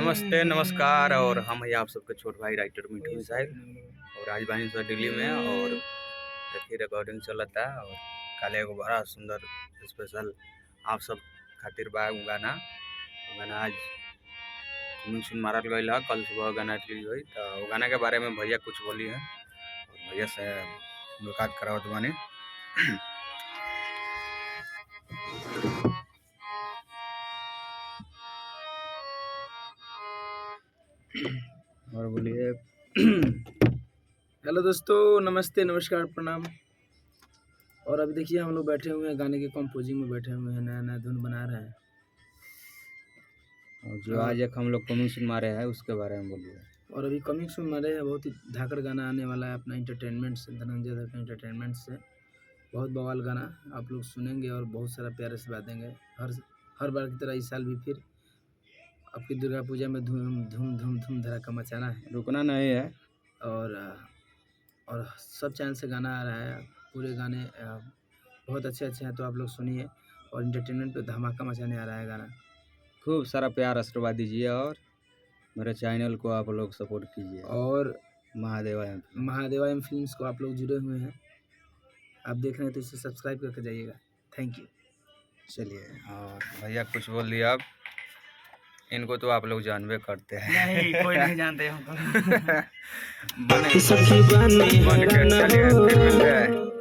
नमस्ते नमस्कार। और हम है आप सबके छोट भाई राइटर मिठू मिसाइल और आज बानी सर दिल्ली में और देखिए रिकॉर्डिंग चलता है। और काले एगो बड़ा सुंदर स्पेशल आप सब खातिर बा गाना आज कमिंग सुन मारल गई है। कल सुबह गाना रिलीज हुई तो वो गाना के बारे में भैया कुछ बोली है और भैया से मुलाकात करावत बानी। और बोलिए। हेलो दोस्तों, नमस्ते नमस्कार प्रणाम। और अभी देखिए हम लोग बैठे हुए हैं गाने के कंपोजिंग में बैठे हुए हैं, नया नया धुन बना रहे हैं। और जो आज एक हम लोग कमिंग सुन मारे हैं उसके बारे में बोलिए। और अभी कमिंग सुन मारे हैं, बहुत ही धाकड़ गाना आने वाला है अपना इंटरटेनमेंट से, धनंजय धर का इंटरटेनमेंट से। बहुत बवाल गाना आप लोग सुनेंगे और बहुत सारा प्यार से बात देंगे। हर बार की तरह इस साल भी फिर आपकी दुर्गा पूजा में धूम धूम धूम धूम धड़ाका मचाना है, रुकना नहीं है। और सब चैनल से गाना आ रहा है। पूरे गाने बहुत अच्छे अच्छे हैं, तो आप लोग सुनिए। और इंटरटेनमेंट पे धमाका मचाने आ रहा है गाना। खूब सारा प्यार आशीर्वाद दीजिए और मेरे चैनल को आप लोग सपोर्ट कीजिए। और महादेवा एम फिल्म्स को आप लोग जुड़े हुए हैं, आप देख रहे हैं तो इसे सब्सक्राइब करके जाइएगा। Thank you. चलिए। और भैया कुछ बोल दिया। आप इनको तो आप लोग जानबे करते हैं। नहीं, कोई नहीं जानते हमको। बन के चलिए, फिर मिलते हैं।